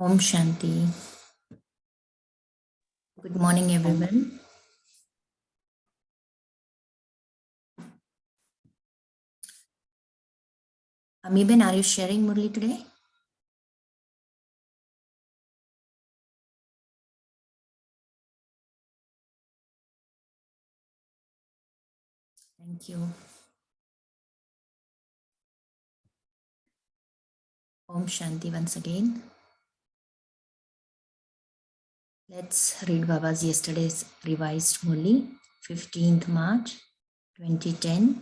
Om Shanti. Good morning, everyone. Amiben, are you sharing Murli today? Thank you. Om Shanti once again. Let's read Baba's yesterday's revised Murli, 15th March 2010.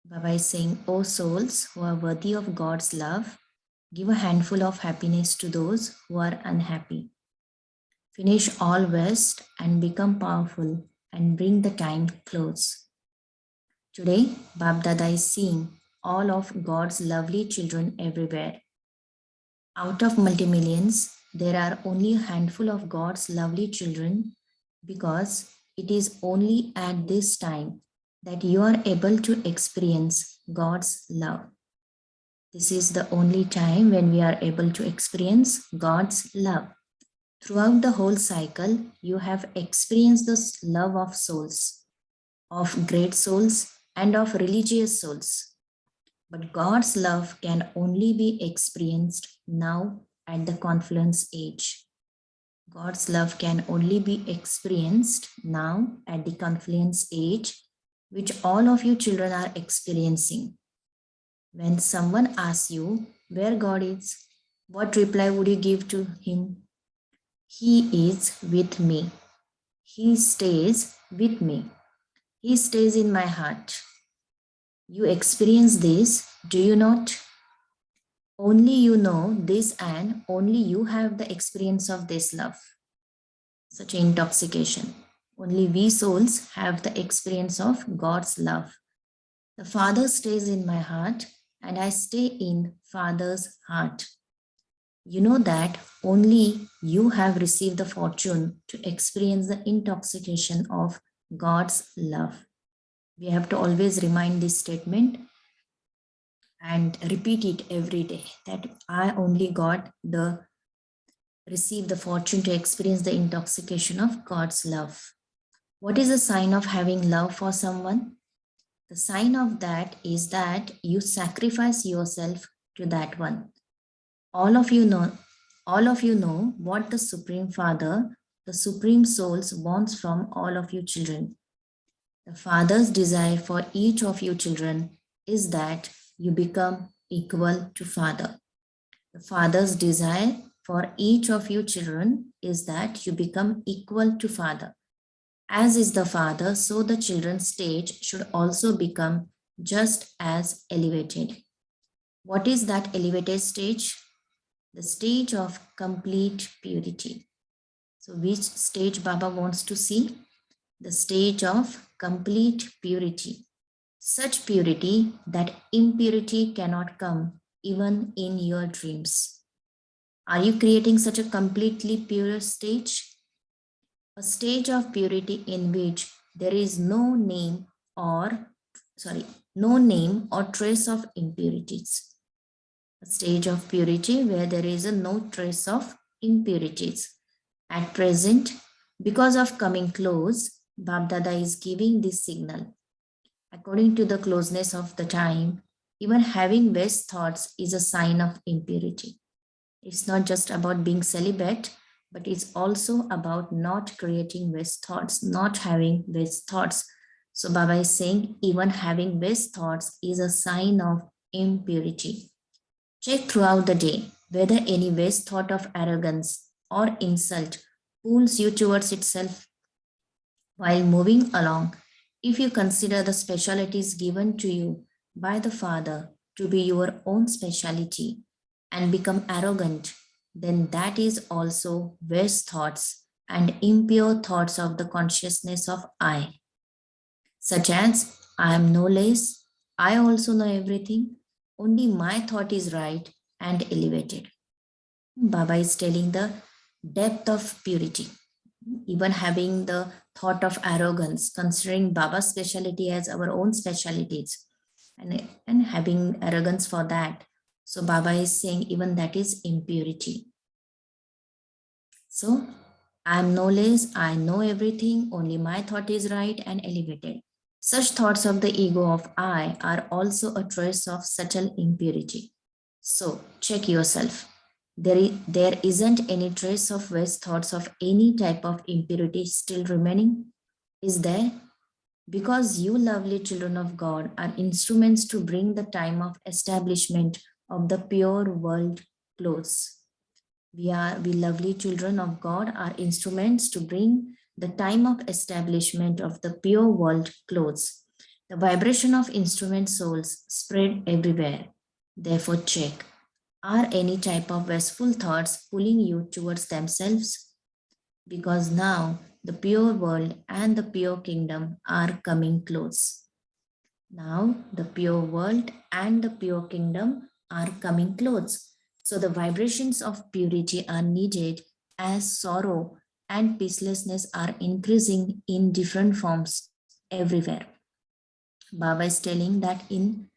Baba is saying, O souls who are worthy of God's love, give a handful of happiness to those who are unhappy. Finish all rest and become powerful and bring the time close. Today, BapDada is seeing all of God's lovely children everywhere. Out of multi-millions, there are only a handful of God's lovely children because it is only at this time that you are able to experience God's love. This is the only time when we are able to experience God's love. Throughout the whole cycle, you have experienced the love of souls, of great souls, and of religious souls. But God's love can only be experienced now at the confluence age. God's love can only be experienced now at the confluence age, which all of you children are experiencing. When someone asks you where God is, what reply would you give to him? He is with me. He stays with me. He stays in my heart. You experience this, do you not? Only you know this and only you have the experience of this love. Such intoxication. Only we souls have the experience of God's love. The Father stays in my heart and I stay in Father's heart. You know that only you have received the fortune to experience the intoxication of God's love. We have to always remind this statement and repeat it every day, that I only received the fortune to experience the intoxication of God's love. What is a sign of having love for someone? The sign of that is that you sacrifice yourself to that one. All of you know what the Supreme Father, the Supreme Souls wants from all of you children. The Father's desire for each of you children is that you become equal to Father. The Father's desire for each of you children is that you become equal to Father. As is the Father, so the children's stage should also become just as elevated. What is that elevated stage? The stage of complete purity. So which stage Baba wants to see? The stage of complete purity. Such purity that impurity cannot come even in your dreams. Are you creating such a completely pure stage? A stage of purity in which there is no name or trace of impurities. A stage of purity where there is no trace of impurities. At present, because of coming close, BapDada is giving this signal. According to the closeness of the time, even having waste thoughts is a sign of impurity. It's not just about being celibate, but it's also about not creating waste thoughts, not having waste thoughts. So Baba is saying even having waste thoughts is a sign of impurity. Check throughout the day whether any waste thought of arrogance or insult pulls you towards itself. While moving along, if you consider the specialities given to you by the Father to be your own speciality and become arrogant, then that is also waste thoughts and impure thoughts of the consciousness of I, such as I am no less, I also know everything, only my thought is right and elevated. Baba is telling the depth of purity. Even having the thought of arrogance, considering Baba's speciality as our own specialities, and having arrogance for that. So Baba is saying even that is impurity. So, I am knowledge, I know everything, only my thought is right and elevated. Such thoughts of the ego of I are also a trace of subtle impurity. So, check yourself. There isn't any trace of waste thoughts of any type of impurity still remaining. Is there? Because you, lovely children of God, are instruments to bring the time of establishment of the pure world close. We lovely children of God, are instruments to bring the time of establishment of the pure world close. The vibration of instrument souls spread everywhere. Therefore, check, are any type of wasteful thoughts pulling you towards themselves? Because now the pure world and the pure kingdom are coming close. Now the pure world and the pure kingdom are coming close. So the vibrations of purity are needed as sorrow and peacelessness are increasing in different forms everywhere. Baba is telling that in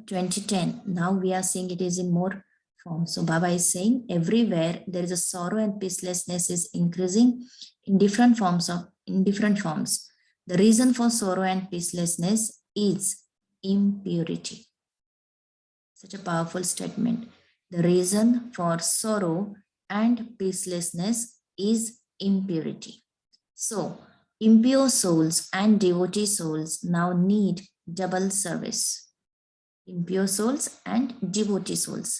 2010, now we are seeing it is in more form. So Baba is saying everywhere there is a sorrow and peacelessness is increasing in different forms. The reason for sorrow and peacelessness is impurity. Such a powerful statement. The reason for sorrow and peacelessness is impurity. So, impure souls and devotee souls now need double service. Impure souls and devotee souls.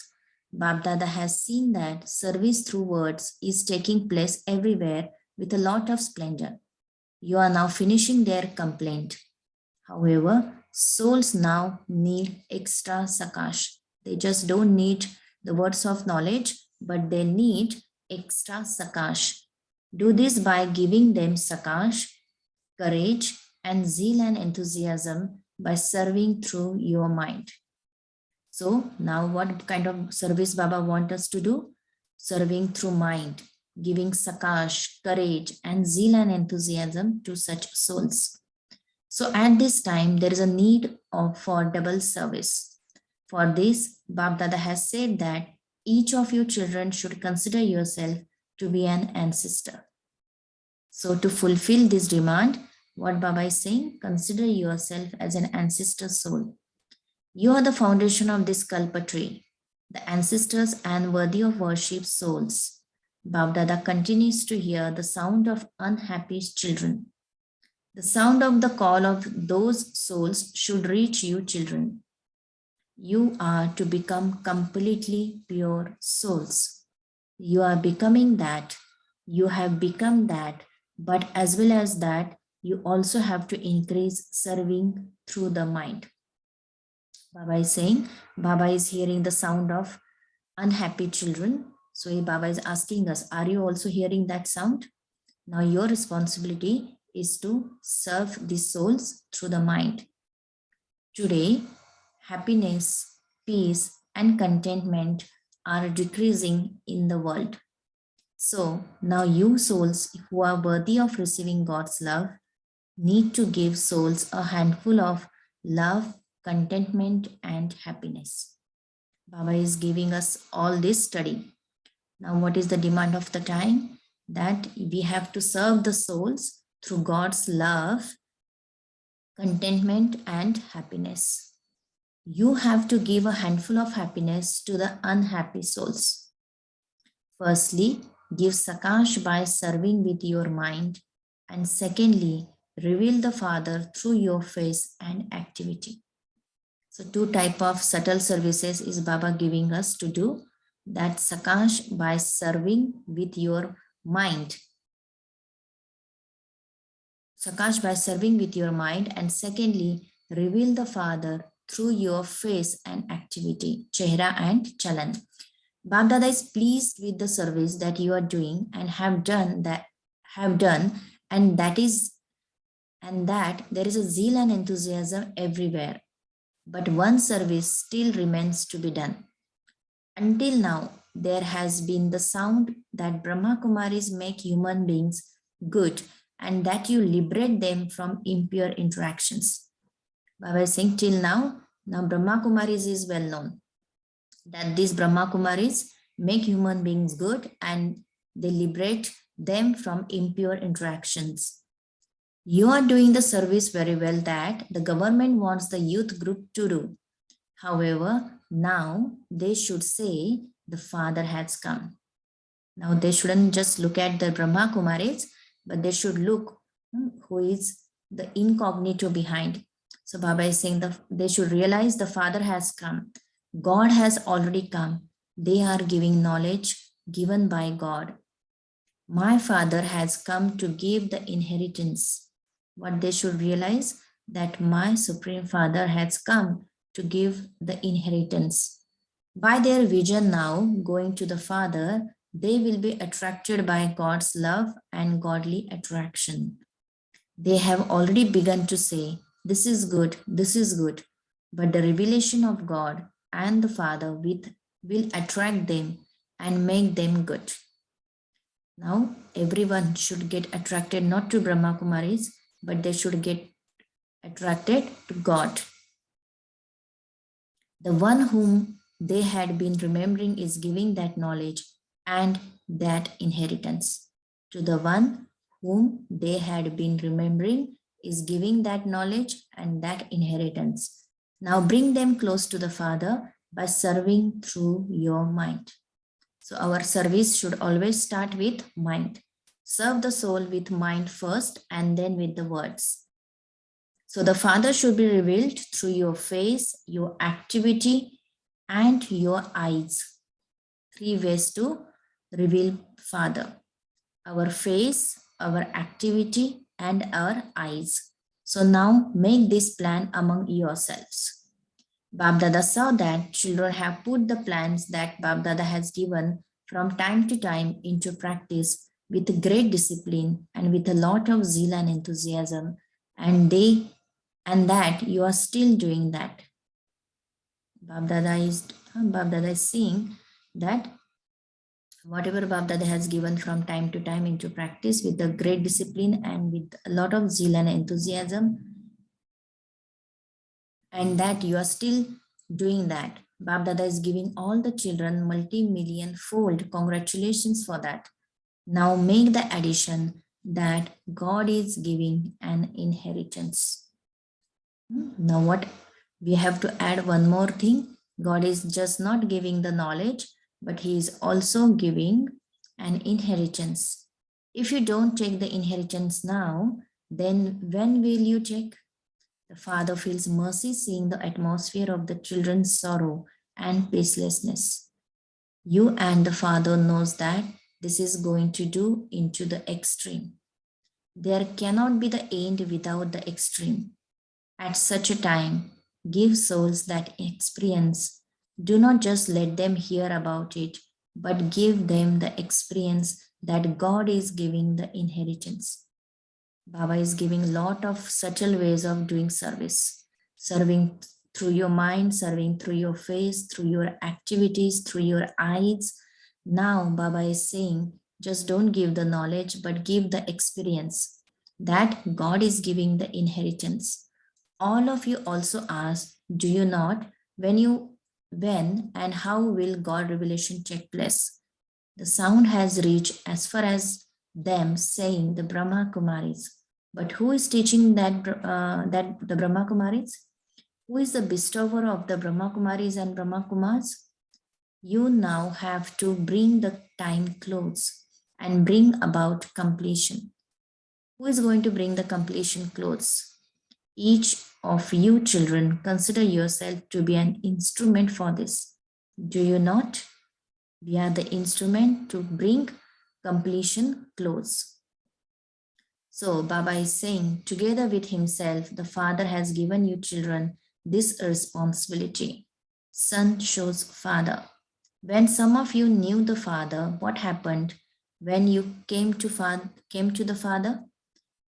BapDada has seen that service through words is taking place everywhere with a lot of splendor. You are now finishing their complaint. However, souls now need extra sakash. They just don't need the words of knowledge, but they need extra sakash. Do this by giving them sakash, courage, and zeal and enthusiasm by serving through your mind. So now what kind of service Baba wants us to do? Serving through mind, giving sakash, courage, and zeal and enthusiasm to such souls. So at this time, there is a need for double service. For this, BapDada has said that each of you children should consider yourself to be an ancestor. So to fulfill this demand, what Baba is saying, consider yourself as an ancestor soul. You are the foundation of this Kalpa tree, the ancestors and worthy of worship souls. BapDada continues to hear the sound of unhappy children. The sound of the call of those souls should reach you, children. You are to become completely pure souls. You are becoming that. You have become that. But as well as that, you also have to increase serving through the mind. Baba is saying, Baba is hearing the sound of unhappy children. So Baba is asking us, are you also hearing that sound? Now your responsibility is to serve the souls through the mind. Today, happiness, peace, and contentment are decreasing in the world. So now you souls who are worthy of receiving God's love need to give souls a handful of love, contentment, and happiness. Baba is giving us all this study. Now, what is the demand of the time? That we have to serve the souls through God's love, contentment, and happiness. You have to give a handful of happiness to the unhappy souls. Firstly, give sakash by serving with your mind. And secondly, reveal the Father through your face and activity. So two type of subtle services is Baba giving us to do. That sakash by serving with your mind. Sakash by serving with your mind, and secondly, reveal the Father through your face and activity, chehra and chalan. BapDada is pleased with the service that you are doing and have done, and that there is a zeal and enthusiasm everywhere. But one service still remains to be done. Until now, there has been the sound that Brahma Kumaris make human beings good and that you liberate them from impure interactions. Baba is saying till now Brahma Kumaris is well known. That these Brahma Kumaris make human beings good and they liberate them from impure interactions. You are doing the service very well that the government wants the youth group to do. However, now they should say the Father has come. Now they shouldn't just look at the Brahma Kumaris, but they should look who is the incognito behind. So Baba is saying that they should realize the Father has come. God has already come. They are giving knowledge given by God. My Father has come to give the inheritance. What they should realize that my Supreme Father has come to give the inheritance. By their vision now going to the Father, they will be attracted by God's love and godly attraction. They have already begun to say, this is good, this is good. But the revelation of God and the Father will attract them and make them good. Now, everyone should get attracted not to Brahma Kumaris, but they should get attracted to God. The one whom they had been remembering is giving that knowledge and that inheritance. To the one whom they had been remembering is giving that knowledge and that inheritance. Now bring them close to the Father by serving through your mind. So our service should always start with mind. Serve the soul with mind first and then with the words. So the Father should be revealed through your face, your activity, and your eyes. 3 ways to reveal Father. Our face, our activity, and our eyes. So now make this plan among yourselves. BapDada saw that children have put the plans that BapDada has given from time to time into practice with great discipline and with a lot of zeal and enthusiasm, and that you are still doing that. BapDada is seeing that whatever BapDada has given from time to time into practice with a great discipline and with a lot of zeal and enthusiasm, and that you are still doing that. BapDada is giving all the children multi-million fold congratulations for that. Now make the addition that God is giving an inheritance. Now what? We have to add one more thing. God is just not giving the knowledge, but he is also giving an inheritance. If you don't take the inheritance now, then when will you take? The Father feels mercy seeing the atmosphere of the children's sorrow and peacelessness. You and the Father knows that this is going to do into the extreme. There cannot be the end without the extreme. At such a time, give souls that experience. Do not just let them hear about it, but give them the experience that God is giving the inheritance. Baba is giving a lot of subtle ways of doing service. Serving through your mind, serving through your face, through your activities, through your eyes. Now Baba is saying, just don't give the knowledge, but give the experience that God is giving the inheritance. All of you also ask, do you not? When and how will God revelation take place? The sound has reached as far as them saying the Brahma Kumaris. But who is teaching that the Brahma Kumaris? Who is the bestower of the Brahma Kumaris and Brahma Kumars? You now have to bring the time close and bring about completion. Who is going to bring the completion close? Each of you children consider yourself to be an instrument for this. Do you not? We are the instrument to bring completion close. So Baba is saying, together with himself, the Father has given you children this responsibility. Son shows Father. When some of you knew the Father, what happened when you came to the Father?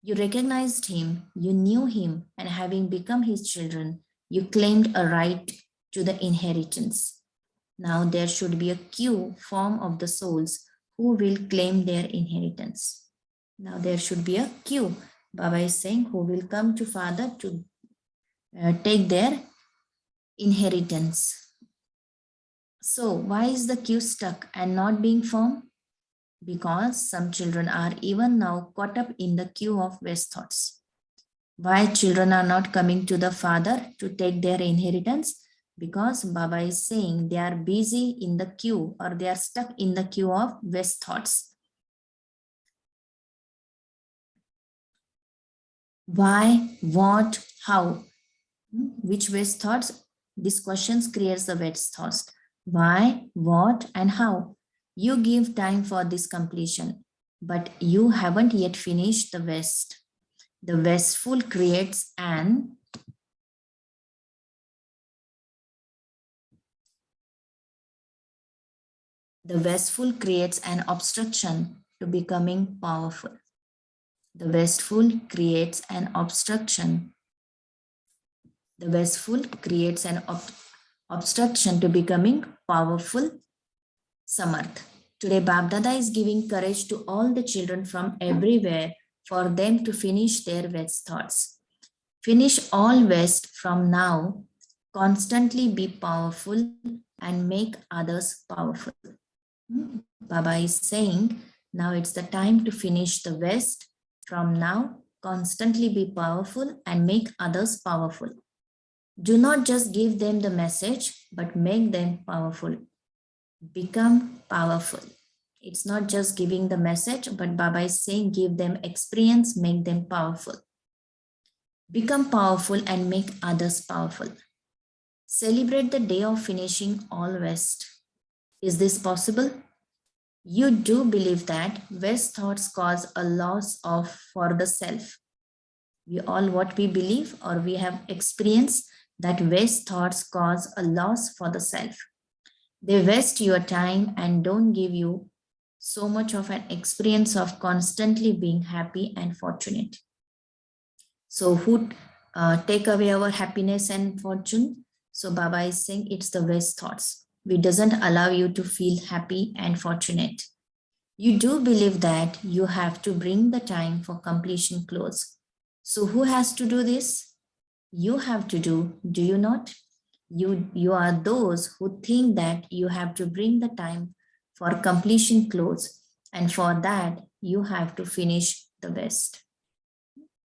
You recognized him, you knew him, and having become his children, you claimed a right to the inheritance. Now there should be a queue form of the souls who will claim their inheritance. Now there should be a queue. Baba is saying who will come to Father to take their inheritance. So why is the queue stuck and not being formed? Because some children are even now caught up in the queue of West thoughts. Why children are not coming to the father to take their inheritance? Because Baba is saying they are busy in the queue, or they are stuck in the queue of West thoughts. Why, what, how? Which West thoughts? These questions creates the West thoughts. Why, what, and how? You give time for this completion, but you haven't yet finished the West. The wasteful creates an obstruction to becoming powerful. The wasteful creates an obstruction. The wasteful creates an obstruction to becoming powerful. Samarth. Today, BapDada is giving courage to all the children from everywhere for them to finish their West thoughts. Finish all West from now. Constantly be powerful and make others powerful. Baba is saying, now it's the time to finish the West. From now, constantly be powerful and make others powerful. Do not just give them the message, but make them powerful. Become powerful. It's not just giving the message, but Baba is saying give them experience, make them powerful. Become powerful and make others powerful. Celebrate the day of finishing all West. Is this possible? You do believe that West thoughts cause a loss of for the self. We all what we believe or we have experienced that West thoughts cause a loss for the self. They waste your time and don't give you so much of an experience of constantly being happy and fortunate. So who take away our happiness and fortune? So Baba is saying it's the West thoughts. We doesn't allow you to feel happy and fortunate. You do believe that you have to bring the time for completion close. So who has to do this? You have to do you not? You are those who think that you have to bring the time for completion close, and for that you have to finish the West.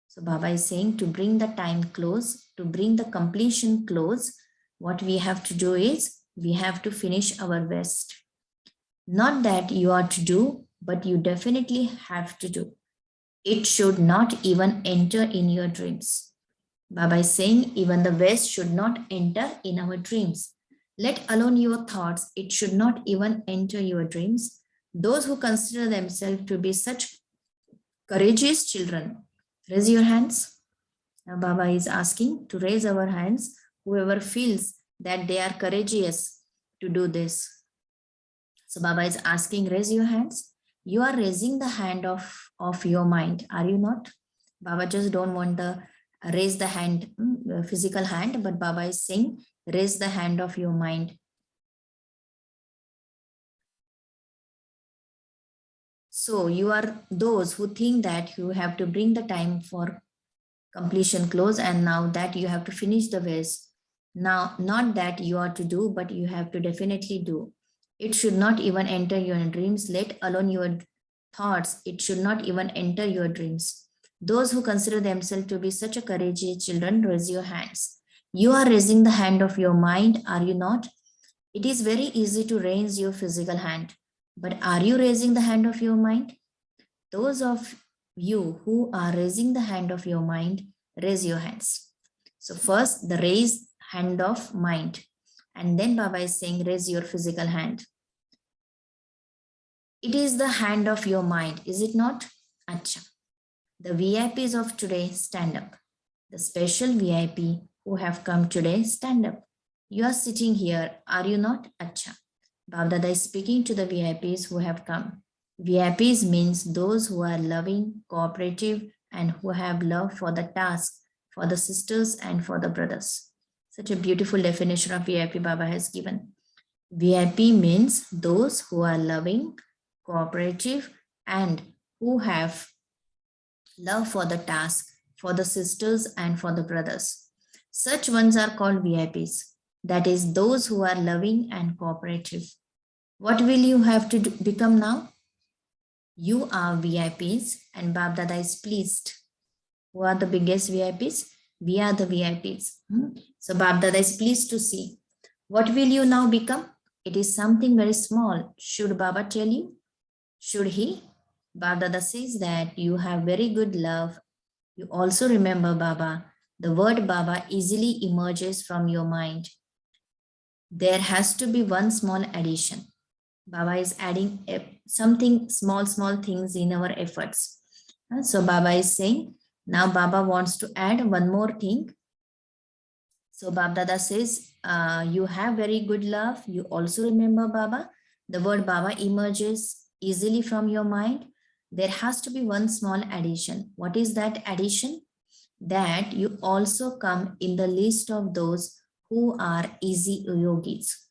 So Baba is saying to bring the time close, to bring the completion close, what we have to do is we have to finish our West. Not that you are to do, but you definitely have to do. It should not even enter in your dreams. Baba is saying even the West should not enter in our dreams. Let alone your thoughts, it should not even enter your dreams. Those who consider themselves to be such courageous children, raise your hands. Now Baba is asking to raise our hands, whoever feels that they are courageous to do this. So Baba is asking, raise your hands. You are raising the hand of your mind, are you not? Baba just don't want the raise the hand, physical hand, but Baba is saying, raise the hand of your mind. So you are those who think that you have to bring the time for completion close, and now that you have to finish the West. Now, not that you are to do, but you have to definitely do. It should not even enter your dreams, let alone your thoughts. It should not even enter your dreams. Those who consider themselves to be such a courageous children, raise your hands. You are raising the hand of your mind, are you not? It is very easy to raise your physical hand, but are you raising the hand of your mind? Those of you who are raising the hand of your mind, raise your hands. So first the raise hand of mind, and then Baba is saying raise your physical hand. It is the hand of your mind, is it not? Acha. The VIPs of today, stand up. The special VIP who have come today, stand up. You are sitting here, are you not? Acha. BapDada is speaking to the VIPs who have come. VIPs means those who are loving, cooperative, and who have love for the task, for the sisters and for the brothers. Such a beautiful definition of VIP Baba has given. VIP means those who are loving, cooperative, and who have love for the task, for the sisters and for the brothers. Such ones are called VIPs. That is, those who are loving and cooperative. What will you have to become now? You are VIPs and BapDada is pleased. Who are the biggest VIPs? We are the VIPs. So BapDada is pleased to see. What will you now become? It is something very small. Should Baba tell you? Should he? BapDada says that you have very good love. You also remember Baba. The word Baba easily emerges from your mind. There has to be one small addition. Baba is adding something small things in our efforts. So Baba is saying, now Baba wants to add one more thing. So BapDada says, you have very good love. You also remember Baba. The word Baba emerges easily from your mind. There has to be one small addition. What is that addition? That you also come in the list of those who are easy yogis.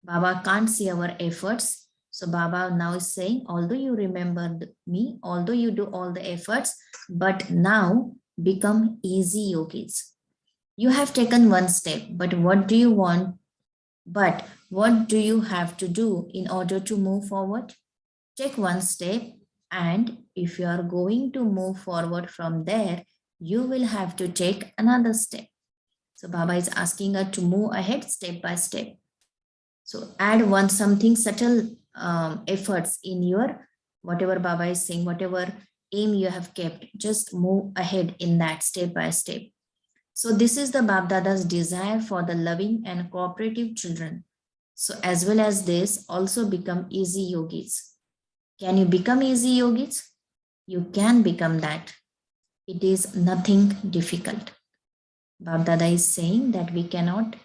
Baba can't see our efforts. So Baba now is saying, although you remember me, although you do all the efforts, but now become easy yogis. You have taken one step, but what do you want? But what do you have to do in order to move forward? Take one step, and if you are going to move forward from there, you will have to take another step. So Baba is asking her to move ahead step by step. So add one something subtle efforts in your whatever Baba is saying, whatever aim you have kept, just move ahead in that step by step. So this is the BapDada's desire for the loving and cooperative children. So as well as this, also become easy yogis. Can you become easy yogis? You can become that. It is nothing difficult. BapDada is saying that we cannot,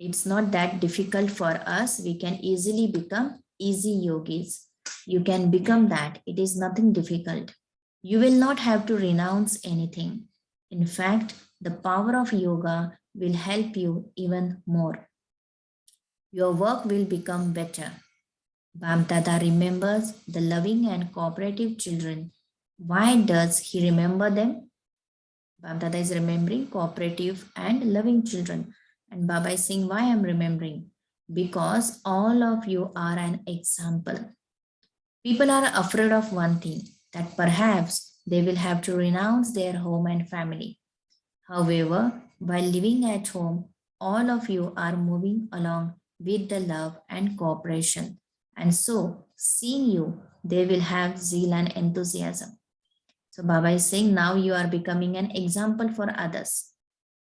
it's not that difficult for us. We can easily become easy yogis. You can become that. It is nothing difficult. You will not have to renounce anything. In fact, the power of yoga will help you even more. Your work will become better. BapDada remembers the loving and cooperative children. Why does he remember them? BapDada is remembering cooperative and loving children. And Baba is saying, why I'm remembering? Because all of you are an example. People are afraid of one thing, that perhaps they will have to renounce their home and family. However, while living at home, all of you are moving along with the love and cooperation. And so, seeing you, they will have zeal and enthusiasm. So, Baba is saying now you are becoming an example for others.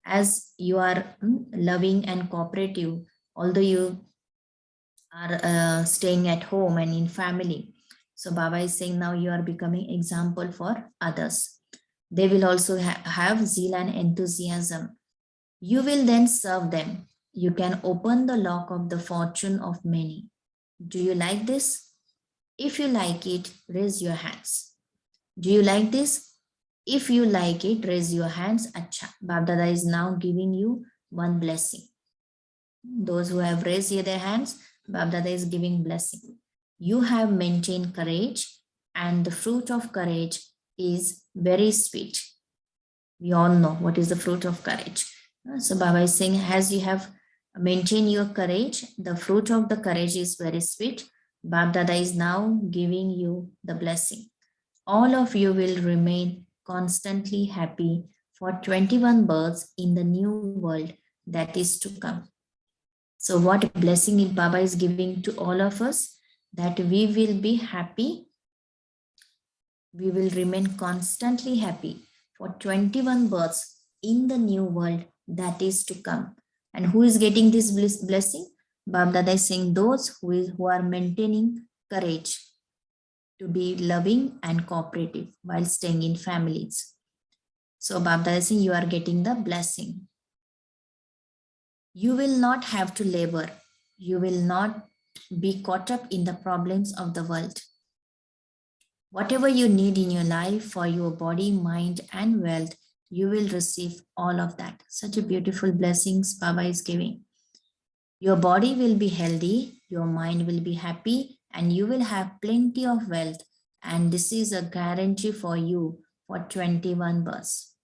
As you are loving and cooperative, although you are staying at home and in family. So, Baba is saying now you are becoming example for others. They will also have zeal and enthusiasm. You will then serve them. You can open the lock of the fortune of many. Do you like this? If you like it, raise your hands. Do you like this? If you like it, raise your hands. Acha. BapDada is now giving you one blessing. Those who have raised their hands, BapDada is giving blessing. You have maintained courage, and the fruit of courage is very sweet. We all know what is the fruit of courage. So Baba is saying, as you have maintained your courage, the fruit of the courage is very sweet. BapDada is now giving you the blessing. All of you will remain constantly happy for 21 births in the new world that is to come. So what blessing Baba is giving to all of us, that we will be happy. We will remain constantly happy for 21 births in the new world that is to come. And who is getting this blessing? BapDada is saying those who are maintaining courage to be loving and cooperative while staying in families. So BapDada is saying you are getting the blessing. You will not have to labor. You will not be caught up in the problems of the world. Whatever you need in your life for your body, mind, and wealth, you will receive all of that. Such a beautiful blessings Baba is giving. Your body will be healthy, your mind will be happy, and you will have plenty of wealth. And this is a guarantee for you for 21 births.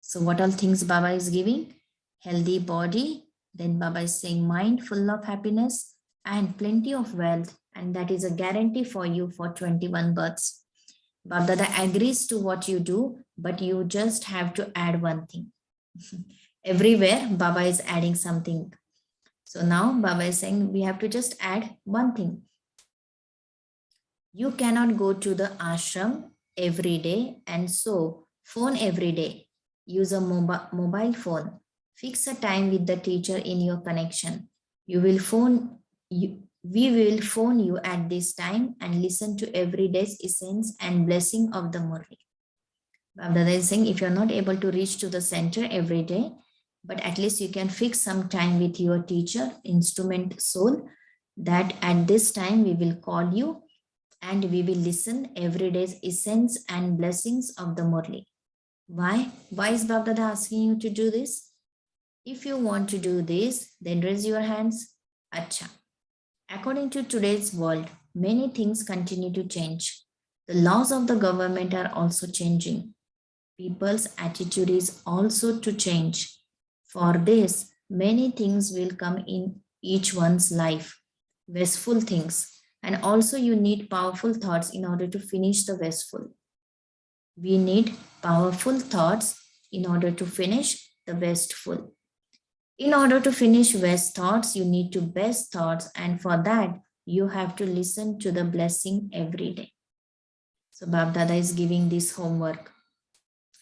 So what all things Baba is giving? Healthy body, then Baba is saying mind full of happiness and plenty of wealth and that is a guarantee for you for 21 births. BapDada agrees to what you do, but you just have to add one thing. Everywhere, Baba is adding something. So now Baba is saying we have to just add one thing. You cannot go to the ashram every day and so phone every day. Use a mobile phone. Fix a time with the teacher in your connection. We will phone you at this time and listen to every day's essence and blessing of the Murli. BapDada is saying if you're not able to reach to the center every day, but at least you can fix some time with your teacher, instrument soul, that at this time we will call you and we will listen every day's essence and blessings of the Murli. Why? Why is BapDada asking you to do this? If you want to do this, then raise your hands. Acha. According to today's world, many things continue to change. The laws of the government are also changing. People's attitude is also to change. For this, many things will come in each one's life, wasteful things. And also you need powerful thoughts in order to finish the wasteful. We need powerful thoughts in order to finish the wasteful. In order to finish waste thoughts, you need to best thoughts, and for that, you have to listen to the blessing every day. So BapDada is giving this homework,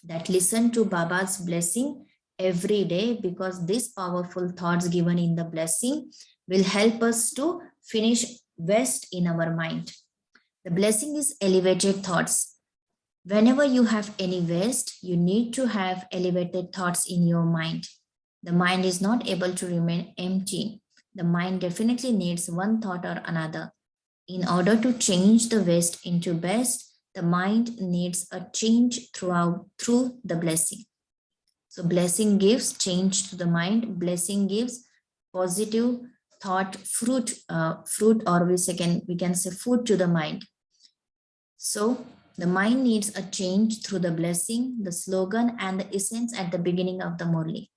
that listen to Baba's blessing every day, because these powerful thoughts given in the blessing will help us to finish waste in our mind. The blessing is elevated thoughts. Whenever you have any waste, you need to have elevated thoughts in your mind. The mind is not able to remain empty. The mind definitely needs one thought or another. In order to change the waste into best, the mind needs a change through the blessing. So blessing gives change to the mind. Blessing gives positive thought fruit, or we can say food to the mind. So the mind needs a change through the blessing, the slogan, and the essence at the beginning of the Murli.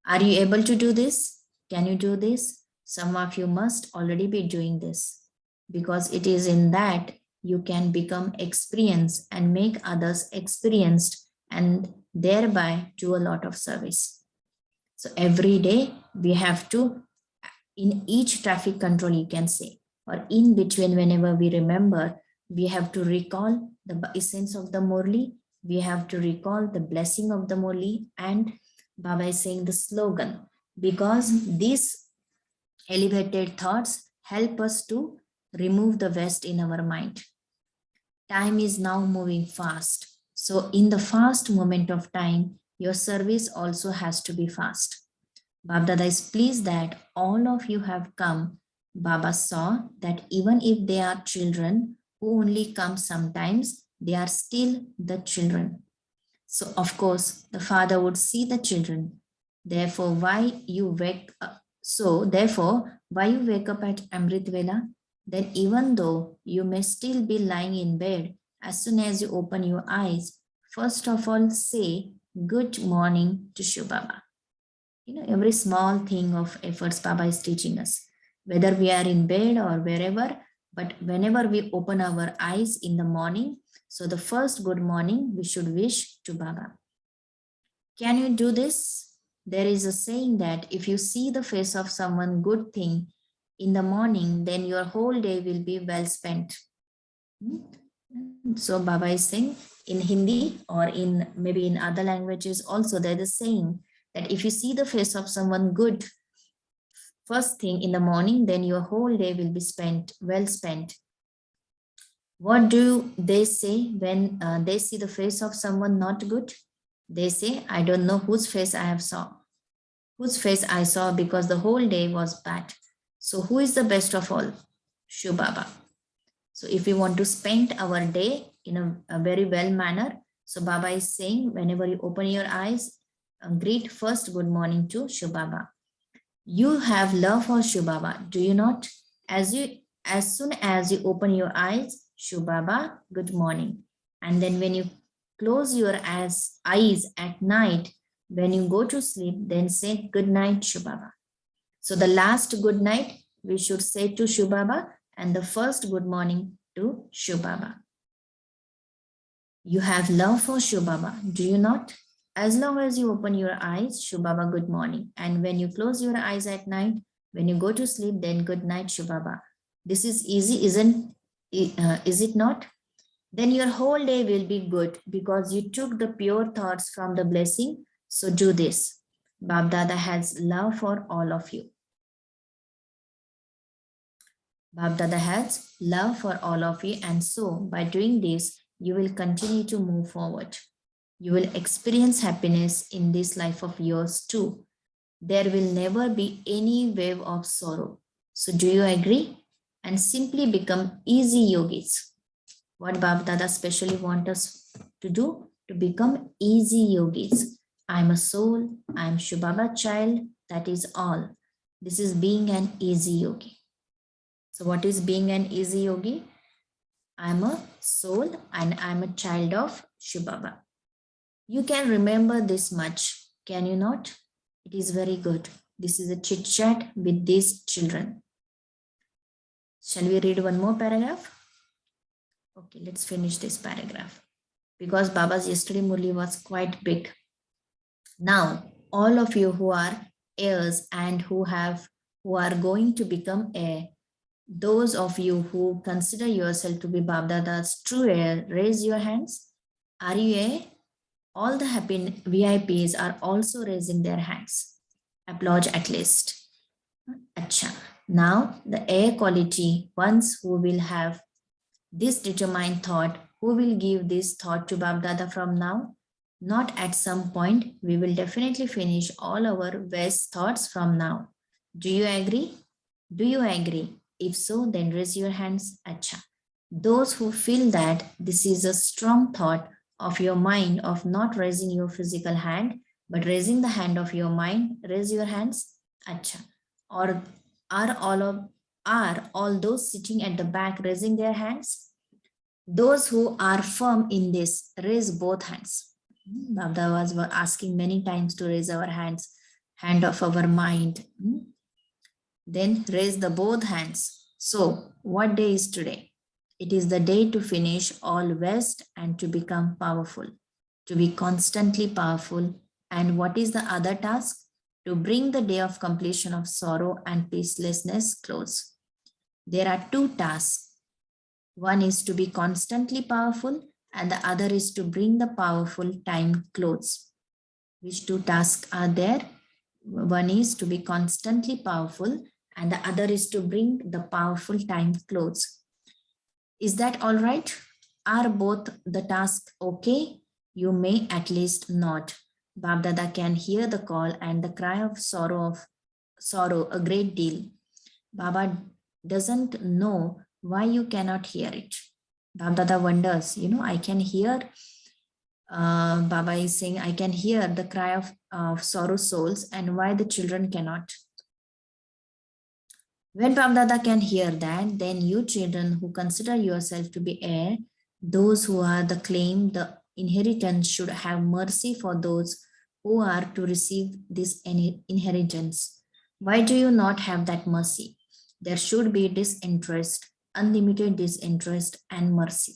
Are you able to do this? Can you do this? Some of you must already be doing this, because it is in that you can become experienced and make others experienced and thereby do a lot of service. So every day we have to, in each traffic control you can say, or in between whenever we remember, we have to recall the essence of the Murli, we have to recall the blessing of the Murli, and Baba is saying the slogan, because these elevated thoughts help us to remove the waste in our mind. Time is now moving fast. So in the fast moment of time, your service also has to be fast. BapDada is pleased that all of you have come. Baba saw that even if they are children who only come sometimes, they are still the children. So of course, the father would see the children. Therefore, why you wake up? Why you wake up at Amrit Vela? Then even though you may still be lying in bed, as soon as you open your eyes, first of all say good morning to Shiv Baba. Every small thing of efforts Baba is teaching us, whether we are in bed or wherever, but whenever we open our eyes in the morning, so the first good morning we should wish to Baba. Can you do this? There is a saying that if you see the face of someone good thing in the morning, then your whole day will be well spent. So Baba is saying in Hindi or in maybe in other languages also, there is a saying that if you see the face of someone good first thing in the morning, then your whole day will be well spent. What do they say when they see the face of someone not good? They say, I don't know whose face I saw, because the whole day was bad. So who is the best of all? Shiv Baba. So if we want to spend our day in a very well manner, so Baba is saying, whenever you open your eyes, greet first good morning to Shiv Baba. You have love for Shiv Baba, do you not? As soon as you open your eyes, Shiv Baba, good morning. And then when you close your eyes at night, when you go to sleep, then say good night, Shiv Baba. So the last good night we should say to Shiv Baba and the first good morning to Shiv Baba. You have love for Shiv Baba, do you not? As long as you open your eyes, Shiv Baba, good morning. And when you close your eyes at night, when you go to sleep, then good night, Shiv Baba. This is easy, is it not? Then your whole day will be good because you took the pure thoughts from the blessing. So do this. BapDada has love for all of you. BapDada has love for all of you, and so by doing this, you will continue to move forward. You will experience happiness in this life of yours too. There will never be any wave of sorrow. So do you agree? And simply become easy yogis. What BapDada specially want us to do? To become easy yogis. I'm a soul, I'm Shiv Baba child, that is all. This is being an easy yogi. So what is being an easy yogi? I'm a soul and I'm a child of Shiv Baba. You can remember this much, can you not? It is very good. This is a chit chat with these children. Shall we read one more paragraph? Okay, let's finish this paragraph. Because Baba's yesterday Murli was quite big. Now, all of you who are heirs and who are going to become heir, those of you who consider yourself to be BapDada's true heir, raise your hands. Are you heir? All the happy VIPs are also raising their hands. Applause at least. Acha. Now, the heir quality ones who will have this determined thought, who will give this thought to BapDada from now? Not at some point. We will definitely finish all our best thoughts from now. Do you agree? Do you agree? If so, then raise your hands. Acha. Those who feel that this is a strong thought of your mind of not raising your physical hand, but raising the hand of your mind, raise your hands. Acha. Or are all those sitting at the back raising their hands? Those who are firm in this, raise both hands. BapDada was asking many times to raise our hands, hand of our mind. Then raise the both hands. So, what day is today? It is the day to finish all West and to become powerful, to be constantly powerful. And what is the other task? To bring the day of completion of sorrow and peacelessness close. There are two tasks. One is to be constantly powerful, and the other is to bring the powerful time close. Which two tasks are there? One is to be constantly powerful, and the other is to bring the powerful time close. Is that all right? Are both the tasks okay? You may at least nod. BapDada can hear the call and the cry of sorrow a great deal. Baba doesn't know why you cannot hear it. BapDada wonders, I can hear, Baba is saying, I can hear the cry of sorrow souls, and why the children cannot. When BapDada can hear that, then you children who consider yourself to be heir, those who are the claim, the inheritance should have mercy for those who are to receive this inheritance. Why do you not have that mercy? There should be disinterest, unlimited disinterest and mercy.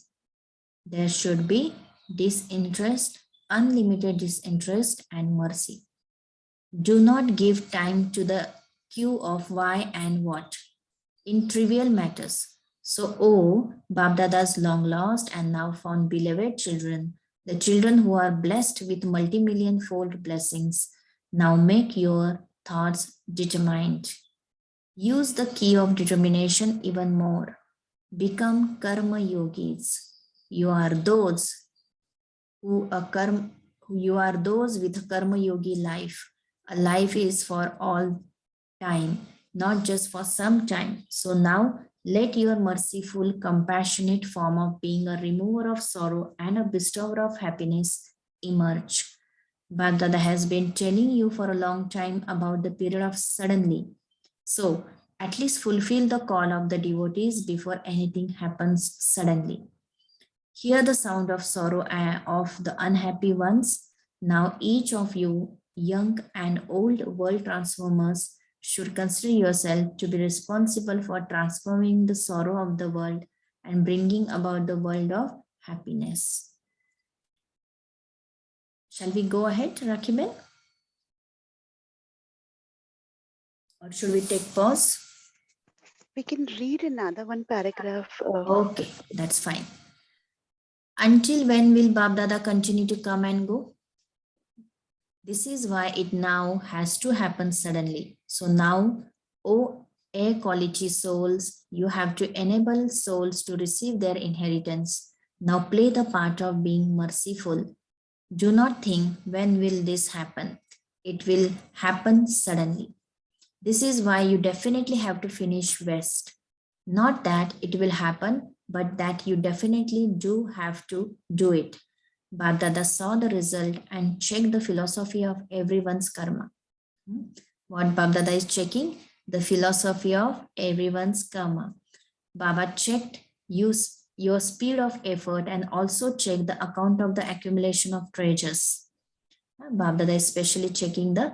There should be disinterest, unlimited disinterest and mercy. Do not give time to the queue of why and what in trivial matters. So, oh, BapDada's long lost and now found beloved children, the children who are blessed with multi-million fold blessings, now make your thoughts determined. Use the key of determination even more. Become karma yogis. You are those with a karma yogi life. A life is for all time, not just for some time. So now let your merciful, compassionate form of being a remover of sorrow and a bestower of happiness emerge. BapDada has been telling you for a long time about the period of suddenly. So at least fulfill the call of the devotees before anything happens suddenly. Hear the sound of sorrow of the unhappy ones. Now each of you, young and old world transformers, should consider yourself to be responsible for transforming the sorrow of the world and bringing about the world of happiness. Shall we go ahead, Rakibel? Or should we take pause? We can read another one paragraph. Okay, that's fine. Until when will BapDada continue to come and go? This is why it now has to happen suddenly. So now, oh air quality souls, you have to enable souls to receive their inheritance. Now play the part of being merciful. Do not think, when will this happen? It will happen suddenly. This is why you definitely have to finish West. Not that it will happen, but that you definitely do have to do it. BapDada saw the result and checked the philosophy of everyone's karma. What BapDada is checking? The philosophy of everyone's karma. Baba checked your speed of effort and also checked the account of the accumulation of treasures. BapDada is especially checking the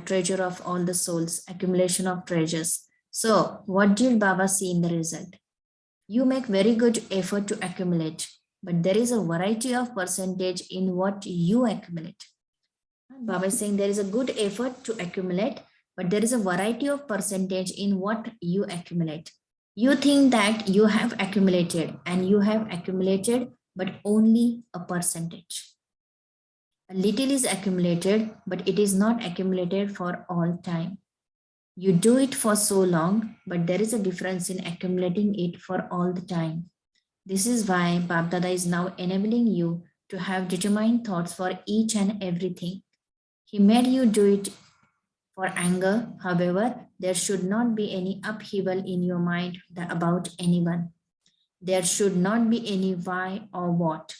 treasure of all the souls, accumulation of treasures. So, what did Baba see in the result? You make very good effort to accumulate, but there is a variety of percentage in what you accumulate. Baba is saying there is a good effort to accumulate, but there is a variety of percentage in what you accumulate. You think that you have accumulated and you have accumulated, but only a percentage. A little is accumulated, but it is not accumulated for all time. You do it for so long, but there is a difference in accumulating it for all the time. This is why BapDada is now enabling you to have determined thoughts for each and everything. He made you do it for anger. However, there should not be any upheaval in your mind about anyone. There should not be any why or what.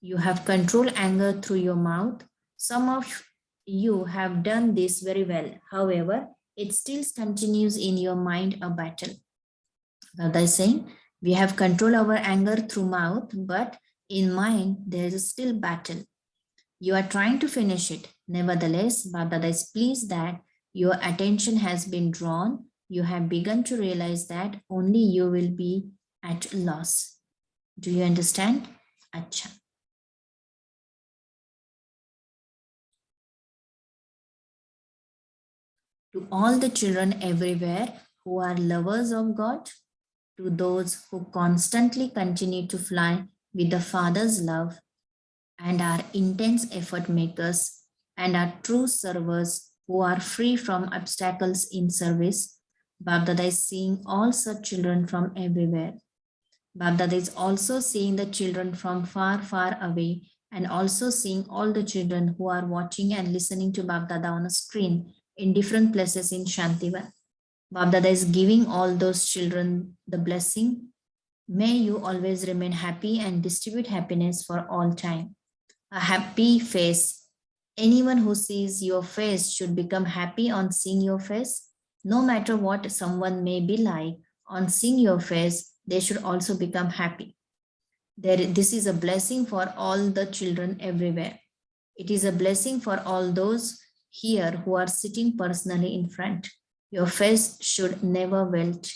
You have controlled anger through your mouth. Some of you have done this very well. However, it still continues in your mind a battle. Baba is saying, we have control our anger through mouth, but in mind, there is still battle. You are trying to finish it. Nevertheless, BapDada is pleased that your attention has been drawn. You have begun to realize that only you will be at loss. Do you understand? Acha. To all the children everywhere who are lovers of God, to those who constantly continue to fly with the Father's love and are intense effort makers and are true servers who are free from obstacles in service, BapDada is seeing all such children from everywhere. BapDada is also seeing the children from far, far away and also seeing all the children who are watching and listening to BapDada on a screen in different places in Shantivan. BapDada is giving all those children the blessing. May you always remain happy and distribute happiness for all time. A happy face. Anyone who sees your face should become happy on seeing your face. No matter what someone may be like, on seeing your face, they should also become happy. This is a blessing for all the children everywhere. It is a blessing for all those here who are sitting personally in front. Your face should never wilt.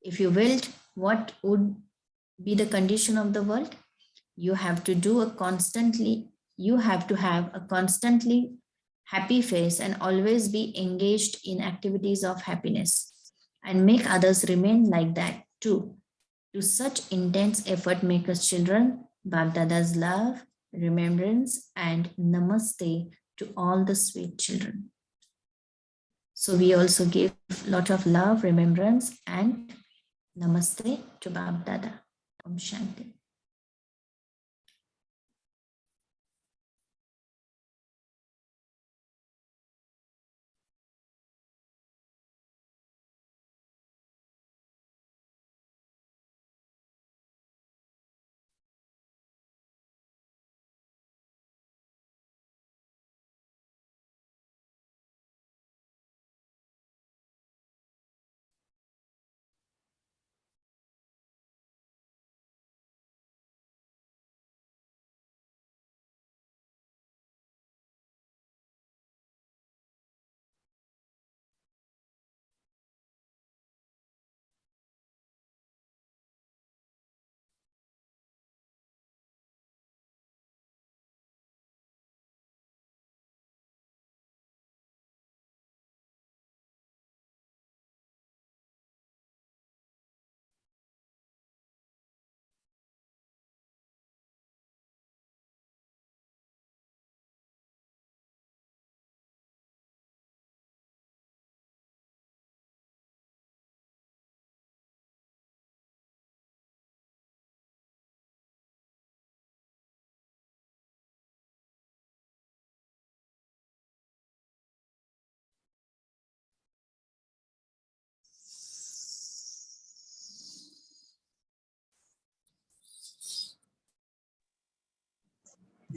If you wilt, what would be the condition of the world? You have to have a constantly happy face and always be engaged in activities of happiness and make others remain like that too. To such intense effort makers children, BapDada's love, remembrance, and namaste to all the sweet children. So we also give a lot of love, remembrance, and namaste to BapDada. Om Shanti.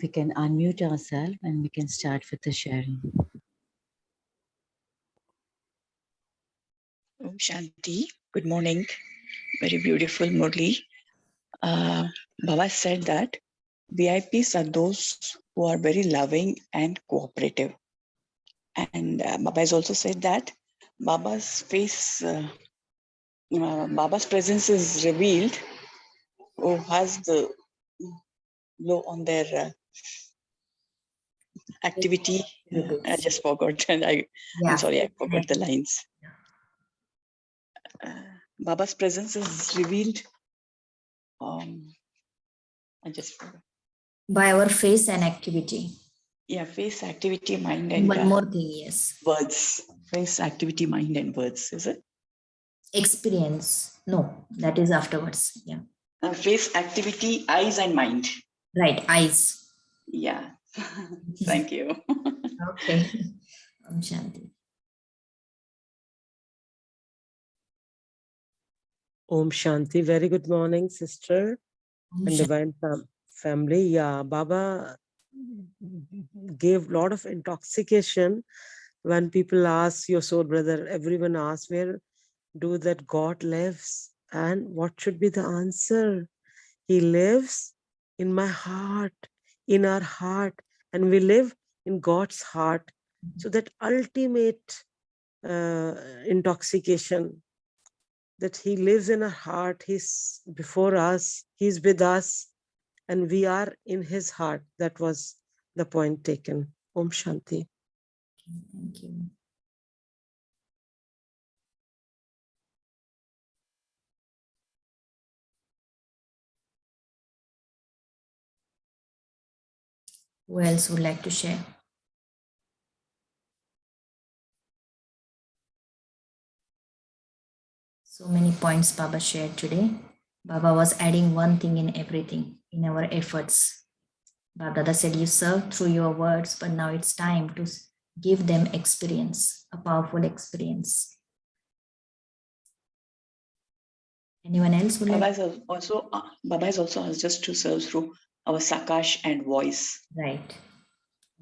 We can unmute ourselves and we can start with the sharing. Om Shanti. Good morning. Very beautiful Murli. Baba said that VIPs are those who are very loving and cooperative. And Baba has also said that Baba's face, Baba's presence is revealed who has the low on their activity. I just forgot, and I'm sorry, I forgot the lines. Baba's presence is revealed. I just forgot. By our face and activity. Yeah, face, activity, mind, and one more thing, yes. Words. Face, activity, mind, and words. Is it? Experience. No, that is afterwards. Yeah. Face, activity, eyes, and mind. Right, eyes. Yeah. Thank you. Okay. Om Shanti. Om Shanti. Very good morning, sister and divine family. Yeah, Baba gave a lot of intoxication when people ask your soul brother, everyone asks, where do that God lives? And what should be the answer? He lives in my heart, in our heart, and we live in God's heart. So that ultimate intoxication, that he lives in our heart, he's before us, he's with us, and we are in his heart. That was the point taken. Om Shanti. Thank you. Who else would like to share? So many points Baba shared today. Baba was adding one thing in everything, in our efforts. BapDada said, you serve through your words, but now it's time to give them experience, a powerful experience. Anyone else would like? Baba has also asked us to serve through our Sakash and voice. Right.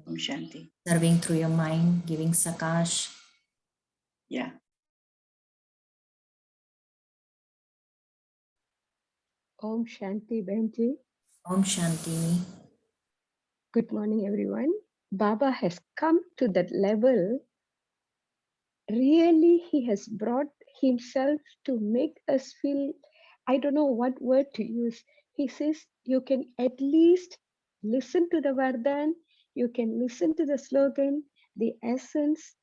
Om Shanti. Serving through your mind, giving Sakash. Yeah. Om Shanti Benji. Om Shanti. Good morning, everyone. Baba has come to that level. Really, he has brought himself to make us feel, I don't know what word to use. He says, you can at least listen to the Vardhan, you can listen to the slogan, the essence.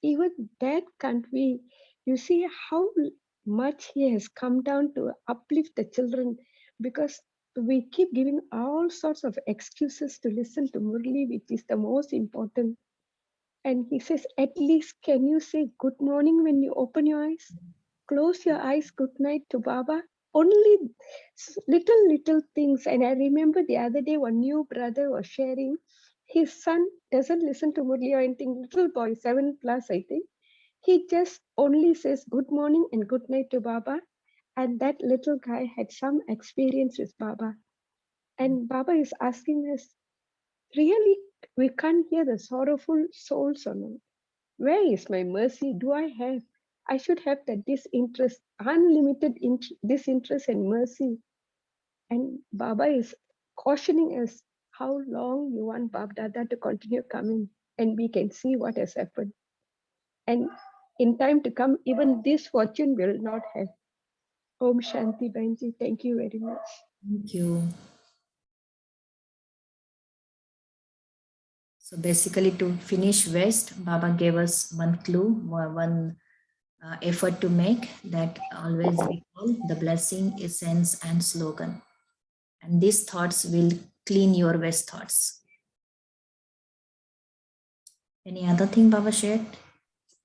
Even that can't be. You see how much he has come down to uplift the children, because we keep giving all sorts of excuses to listen to Murli, which is the most important. And he says, at least can you say good morning when you open your eyes? Close your eyes, good night to Baba. Only little things. And I remember the other day one new brother was sharing, his son doesn't listen to Murli or anything, little boy, 7+ I think. He just only says good morning and good night to Baba. And that little guy had some experience with Baba. And Baba is asking us, really, we can't hear the sorrowful souls or not. Where is my mercy? Do I have? I should have that disinterest, unlimited disinterest and mercy. And Baba is cautioning us how long you want BapDada to continue coming, and we can see what has happened. And in time to come, even this fortune will not have. Om Shanti Benji, thank you very much. Thank you. So basically, to finish West, Baba gave us one clue, one effort to make, that always recall the blessing, essence, and slogan. And these thoughts will clean your West thoughts. Any other thing Baba shared?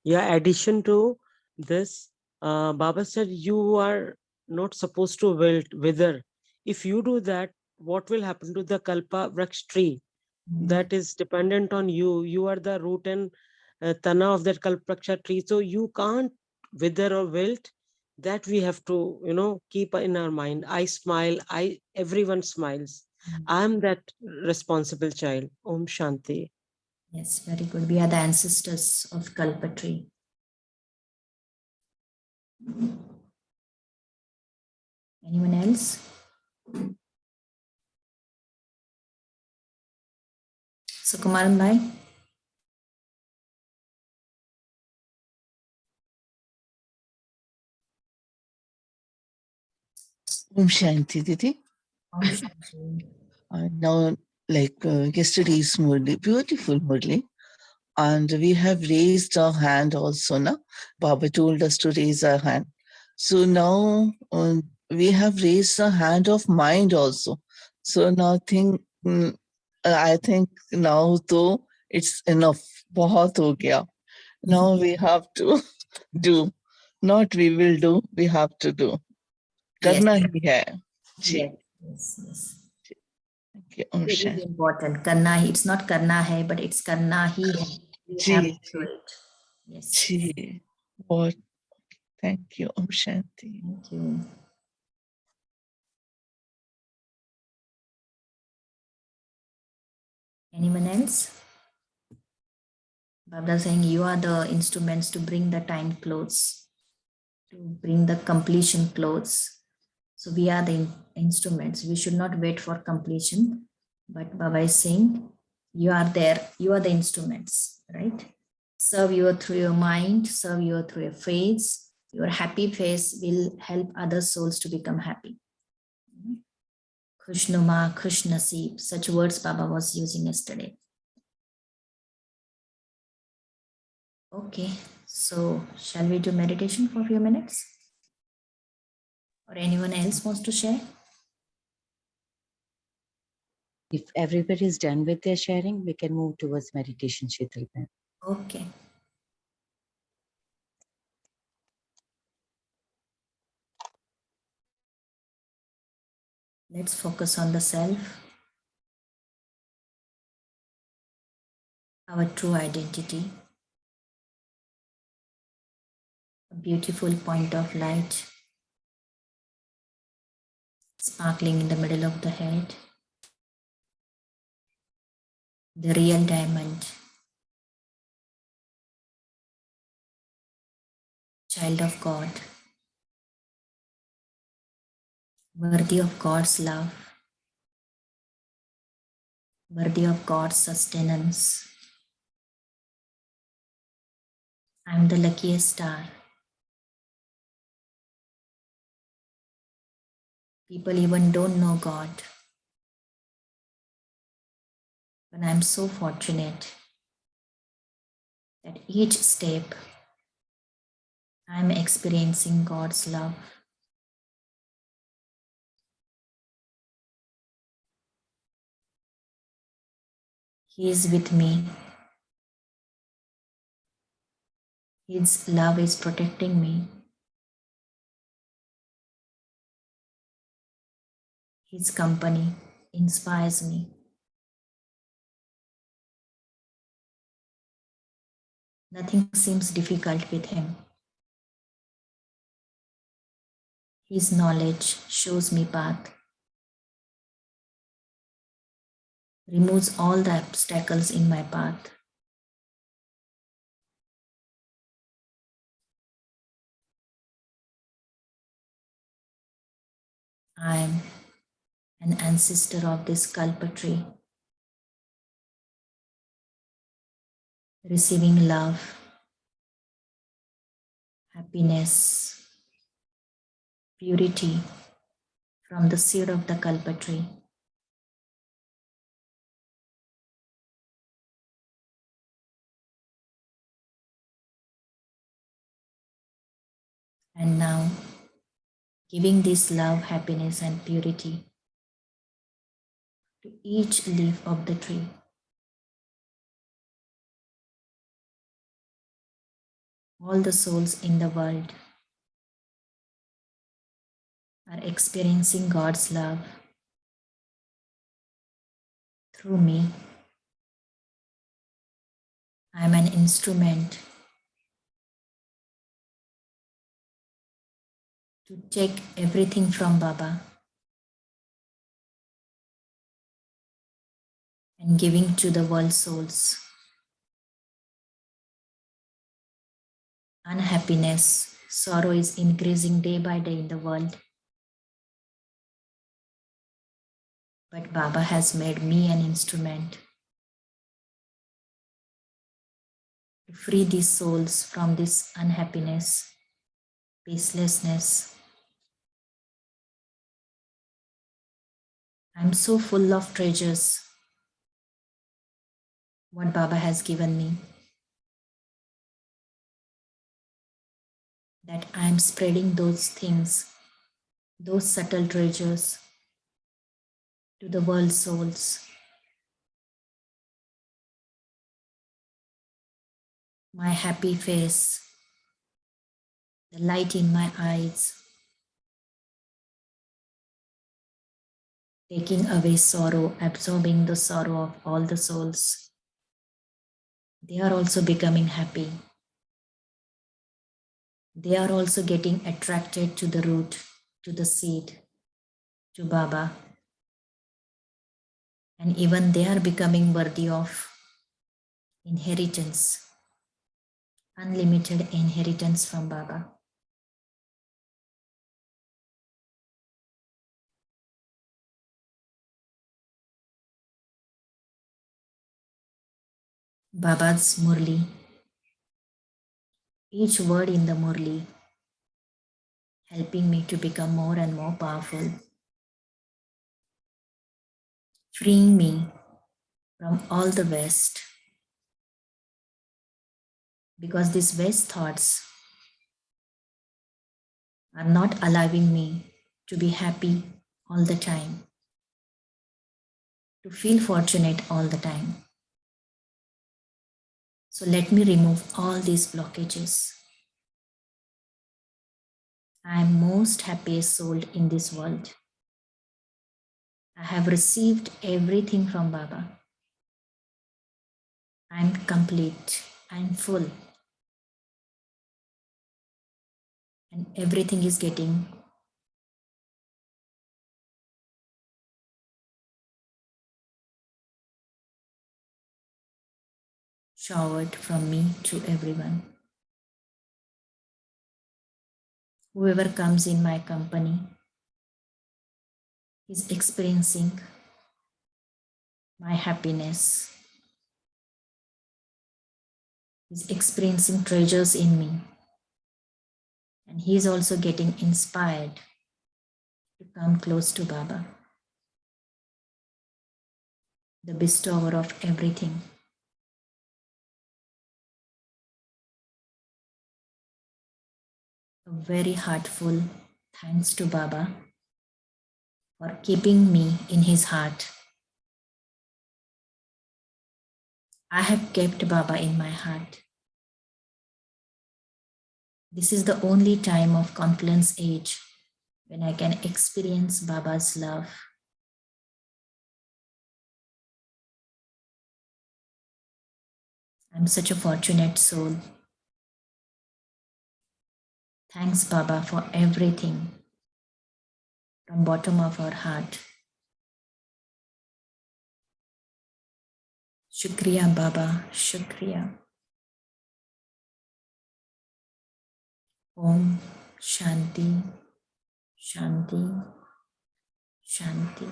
Yeah, addition to this, Baba said you are not supposed to wither. If you do that, what will happen to the Kalpa Vraksh tree? That is dependent on you. You are the root and tana of that Kalpaksha tree. So you can't wither or wilt. That we have to, keep in our mind. I smile, everyone smiles. I'm that responsible child. Om Shanti. Yes, very good. We are the ancestors of Kalpatri. Anyone else? So Kumaran Bhai? Om Shanti, Didi. Om Shanti. Now, like yesterday's Murli, beautiful Murli. And we have raised our hand also, na? Baba told us to raise our hand. So now we have raised a hand of mind also. So now I think now though it's enough. Bahut ho gaya. Now we have to do. Not we will do, we have to do. Yes. Karna hi hai. Ji. Yes, yes, yes. Okay, Om It is Shanti. important. Karna hi. It's not karna hai, but it's karna hi hai. We have to do it. Yes. Ji. What? Thank you, Om Shanti. Thank you. Anyone else? Babda saying you are the instruments to bring the time close, to bring the completion close. So we are the instruments. We should not wait for completion. But Baba is saying you are there. You are the instruments, right? Serve you through your mind, serve you through your face. Your happy face will help other souls to become happy. Khushnuma, Khush Nasib, such words Baba was using yesterday. Okay, so shall we do meditation for a few minutes? Or anyone else wants to share? If everybody is done with their sharing, we can move towards meditation, Sheetal. Okay. Let's focus on the self, our true identity, a beautiful point of light sparkling in the middle of the head, the real diamond, child of God, worthy of God's love, worthy of God's sustenance. I'm the luckiest star. People even don't know God. But I'm so fortunate that each step I'm experiencing God's love. He is with me. His love is protecting me. His company inspires me. Nothing seems difficult with him. His knowledge shows me path, removes all the obstacles in my path. I am an ancestor of this Kalpatri, receiving love, happiness, purity from the seed of the Kalpatri. And now, giving this love, happiness, and purity to each leaf of the tree. All the souls in the world are experiencing God's love through me. I am an instrument to take everything from Baba and giving to the world souls. Unhappiness, sorrow is increasing day by day in the world. But Baba has made me an instrument to free these souls from this unhappiness, peacelessness. I'm so full of treasures, what Baba has given me, that I'm spreading those things, those subtle treasures to the world souls. My happy face, the light in my eyes, taking away sorrow, absorbing the sorrow of all the souls. They are also becoming happy. They are also getting attracted to the root, to the seed, to Baba. And even they are becoming worthy of inheritance, unlimited inheritance from Baba. Baba's Murli, each word in the Murli, helping me to become more and more powerful, freeing me from all the West, because these West thoughts are not allowing me to be happy all the time, to feel fortunate all the time. So let me remove all these blockages. I am most happiest soul in this world. I have received everything from Baba. I am complete. I am full. And everything is getting showered from me to everyone. Whoever comes in my company is experiencing my happiness, is experiencing treasures in me. And he is also getting inspired to come close to Baba, the bestower of everything. A very heartful thanks to Baba for keeping me in his heart. I have kept Baba in my heart. This is the only time of confluence age when I can experience Baba's love. I'm such a fortunate soul. Thanks, Baba, for everything from bottom of our heart. Shukriya, Baba, Shukriya. Om Shanti, Shanti, Shanti.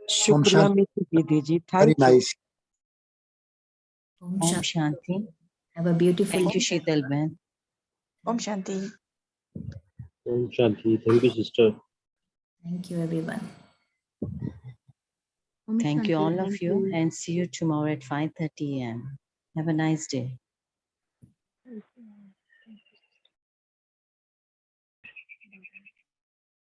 Shukriya, Shanti. Mr. Didi. Very Thank you. nice. Om Om Shanti. Shanti. Have a beautiful Thank you, day. Sheetal Ben. Om Shanti. Om Shanti. Thank you, sister. Thank you, everyone. Thank you, all of you, and see you tomorrow at 5:30 a.m. Have a nice day.